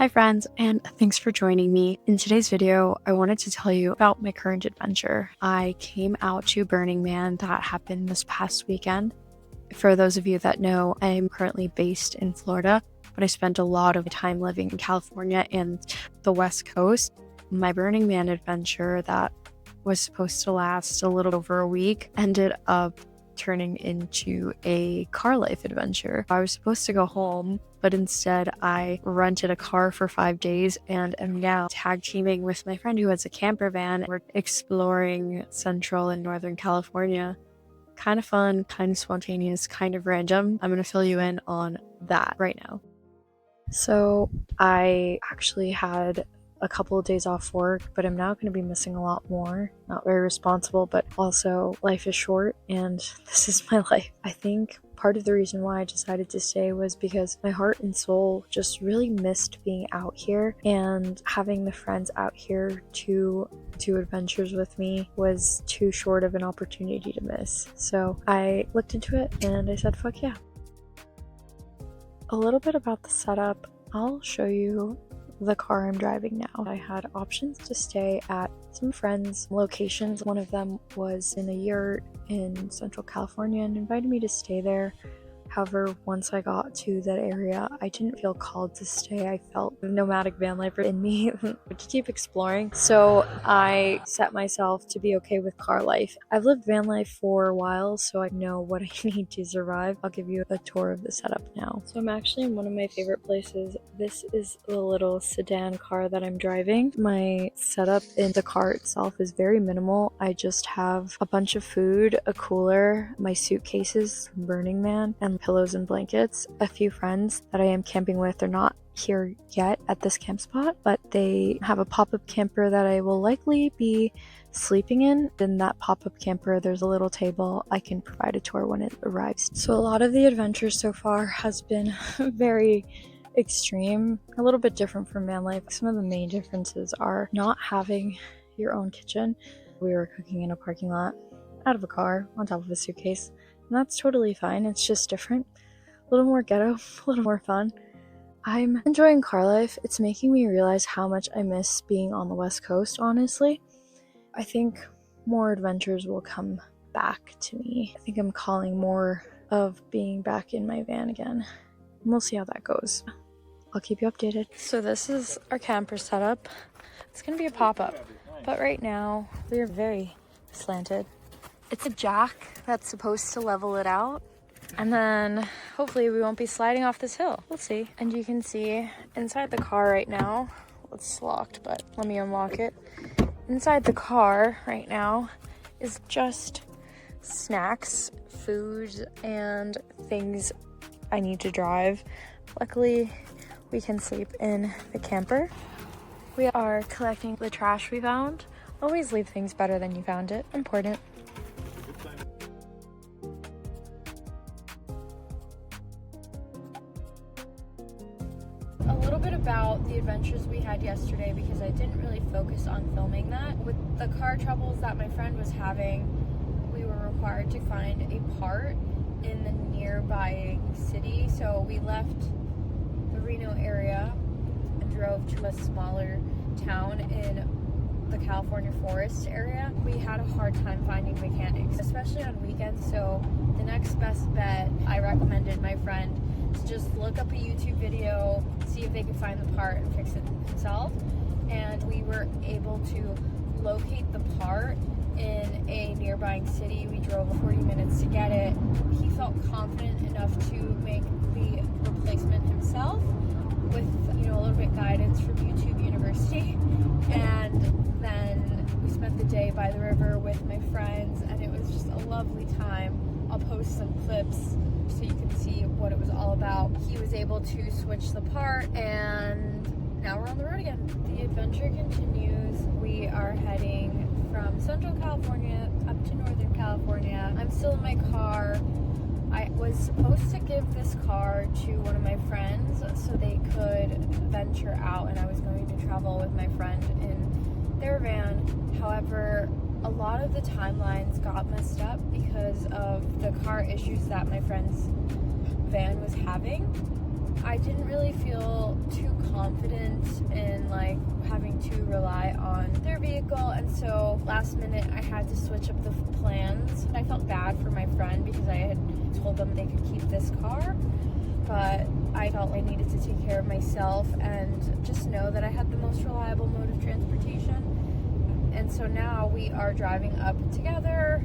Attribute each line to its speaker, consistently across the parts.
Speaker 1: Hi friends, and thanks for joining me. In today's video, I wanted to tell you about my current adventure. I came out to Burning Man that happened this past weekend. For those of you that know, I'm currently based in Florida, but I spent a lot of time living in California and the West Coast. My Burning Man adventure that was supposed to last a little over a week ended up turning into a car life adventure. I was supposed to go home, but instead I rented a car for 5 days and am now tag teaming with my friend who has a camper van. We're exploring Central and Northern California. Kind of fun, kind of spontaneous, kind of random. I'm going to fill you in on that right now. So I actually had a couple of days off work, but I'm now going to be missing a lot more. Not very responsible, but also life is short and this is my life. I think part of the reason why I decided to stay was because my heart and soul just really missed being out here, and having the friends out here to do adventures with me was too short of an opportunity to miss. So I looked into it and I said, fuck yeah. A little bit about the setup. I'll show you the car I'm driving now. I had options to stay at some friends' locations. One of them was in a yurt in Central California and invited me to stay there. However, once I got to that area, I didn't feel called to stay. I felt nomadic van lifer in me to keep exploring. So I set myself to be okay with car life. I've lived van life for a while, so I know what I need to survive. I'll give you a tour of the setup now. So I'm actually in one of my favorite places. This is the little sedan car that I'm driving. My setup in the car itself is very minimal. I just have a bunch of food, a cooler, my suitcases from Burning Man, and pillows and blankets. A few friends that I am camping with, they're not here yet at this camp spot, but they have a pop-up camper that I will likely be sleeping in. In that pop-up camper, there's a little table. I can provide a tour when it arrives. So a lot of the adventures so far has been very extreme, a little bit different from van life. Some of the main differences are not having your own kitchen. We were cooking in a parking lot, out of a car, on top of a suitcase. And that's totally fine. It's just different. A little more ghetto, a little more fun. I'm enjoying car life. It's making me realize how much I miss being on the West Coast, honestly. I think more adventures will come back to me. I think I'm calling more of being back in my van again. And we'll see how that goes. I'll keep you updated. So this is our camper setup. It's gonna be a pop-up, but right now we are very slanted. It's a jack that's supposed to level it out, and then hopefully we won't be sliding off this hill. We'll see. And you can see inside the car right now, it's locked, but let me unlock it. Inside the car right now is just snacks, food, and things I need to drive. Luckily, we can sleep in the camper. We are collecting the trash we found. Always leave things better than you found it. Important. A little bit about the adventures we had yesterday, because I didn't really focus on filming that. With the car troubles that my friend was having, we were required to find a part in the nearby city. So we left the Reno area and drove to a smaller town in the California forest area. We had a hard time finding mechanics, especially on weekends. So the next best bet, I recommended my friend to just look up a YouTube video, see if they could find the part and fix it himself. And we were able to locate the part in a nearby city. We drove 40 minutes to get it. He felt confident enough to make the replacement himself with, a little bit guidance from YouTube University. And then we spent the day by the river with my friends, and it was just a lovely time. I'll post some clips so you can see what it was all about. He was able to switch the part, and now we're on the road again. The adventure continues. We are heading from Central California up to Northern California. I'm still in my car. I was supposed to give this car to one of my friends so they could venture out, and I was going to travel with my friend in their van. However, a lot of the timelines got messed up because of the car issues that my friend's van was having. I didn't really feel too confident in like having to rely on their vehicle, and so last minute I had to switch up the plans. I felt bad for my friend because I had told them they could keep this car, but I felt I needed to take care of myself and just know that I had the most reliable mode of transportation. And so now we are driving up together.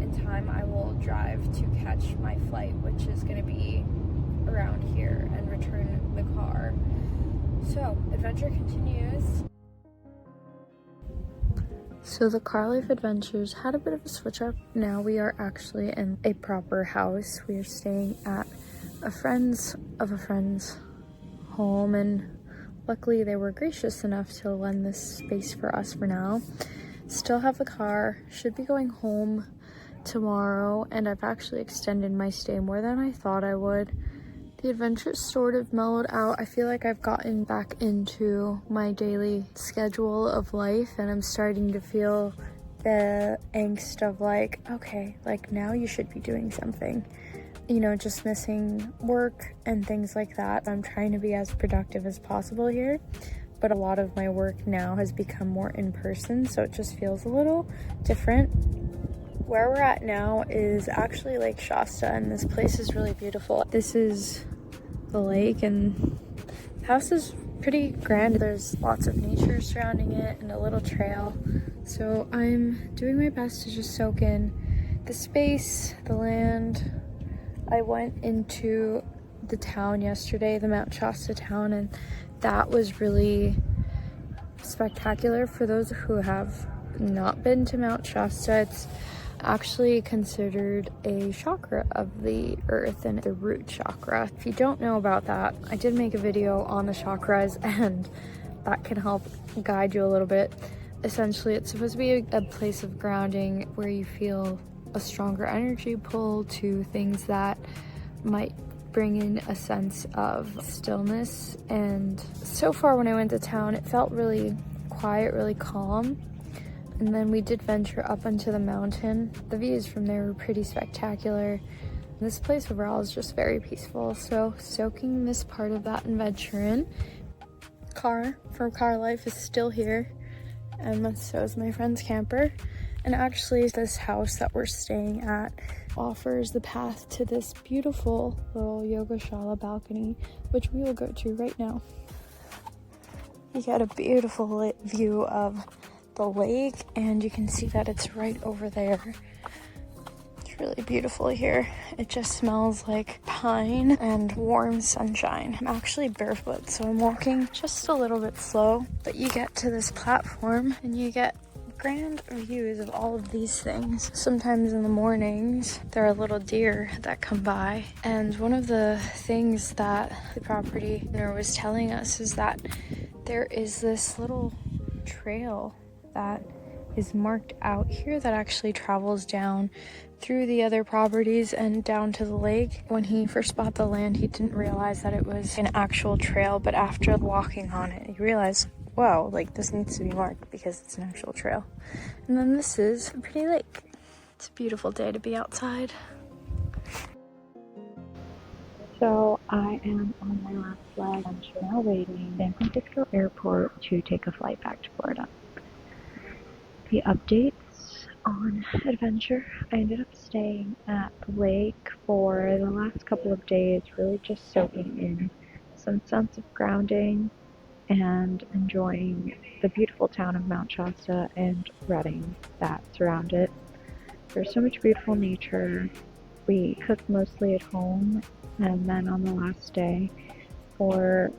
Speaker 1: In time I will drive to catch my flight, which is going to be around here, and return the car. So adventure continues. So the Car Life Adventures had a bit of a switch up. Now we are actually in a proper house. We are staying at a friend's home, and luckily they were gracious enough to lend this space for us for now. Still have the car, should be going home tomorrow, and I've actually extended my stay more than I thought I would. The adventure sort of mellowed out. I feel like I've gotten back into my daily schedule of life, and I'm starting to feel the angst of like, okay, like now you should be doing something. You know, just missing work and things like that. I'm trying to be as productive as possible here, but a lot of my work now has become more in person, so it just feels a little different. Where we're at now is actually Lake Shasta, and this place is really beautiful. This is the lake, and the house is pretty grand. There's lots of nature surrounding it and a little trail. So I'm doing my best to just soak in the space, the land. I went into the town yesterday, the Mount Shasta town, and that was really spectacular. For those who have not been to Mount Shasta, it's actually considered a chakra of the earth, and the root chakra. If you don't know about that, I did make a video on the chakras, and that can help guide you a little bit. Essentially, it's supposed to be a place of grounding where you feel a stronger energy pull to things that might bring in a sense of stillness. And so far when I went to town, it felt really quiet, really calm. And then we did venture up onto the mountain. The views from there were pretty spectacular. This place overall is just very peaceful. So soaking this part of that adventure in. Car from Car Life is still here, and so is my friend's camper. And actually this house that we're staying at offers the path to this beautiful little yogashalla balcony, which we will go to right now. You get a beautiful view of the lake, and you can see that it's right over there. It's really beautiful here. It just smells like pine and warm sunshine. I'm actually barefoot, so I'm walking just a little bit slow, but you get to this platform and you get grand views of all of these things. Sometimes in the mornings there are little deer that come by, and one of the things that the property owner was telling us is that there is this little trail that is marked out here that actually travels down through the other properties and down to the lake. When he first bought the land, he didn't realize that it was an actual trail, but after walking on it, he realized, wow, like this needs to be marked because it's an actual trail. And then this is a pretty lake. It's a beautiful day to be outside.
Speaker 2: So I am on my last leg. I'm now waiting at San Francisco airport to take a flight back to Florida. The updates on adventure: I ended up staying at the lake for the last couple of days, really just soaking in some sense of grounding and enjoying the beautiful town of Mount Shasta and Redding that surround it. There's so much beautiful nature. We cooked mostly at home, and then on the last day, for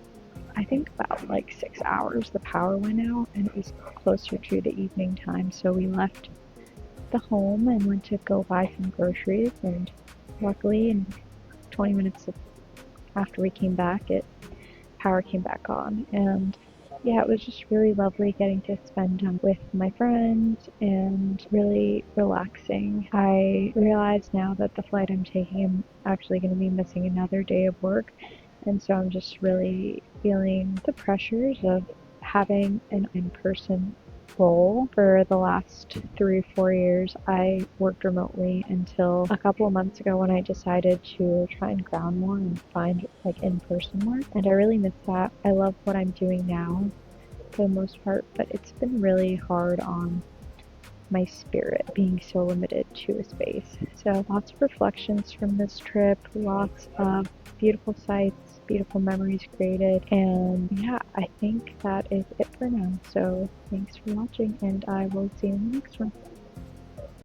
Speaker 2: I think about like 6 hours, the power went out, and it was closer to the evening time, so we left the home and went to go buy some groceries, and luckily in 20 minutes after we came back, power came back on. And yeah, it was just really lovely getting to spend time with my friends and really relaxing. I realize now that the flight I'm taking, I'm actually going to be missing another day of work, and so I'm just really feeling the pressures of having an in-person role for the last 3 or 4 years. I worked remotely until a couple of months ago when I decided to try and ground more and find like in-person work, and I really miss that. I love what I'm doing now for the most part, but it's been really hard on my spirit being so limited to a space. So lots of reflections from this trip, lots of beautiful sights, beautiful memories created, and yeah, I think that is it for now. So thanks for watching, and I will see you in the next one.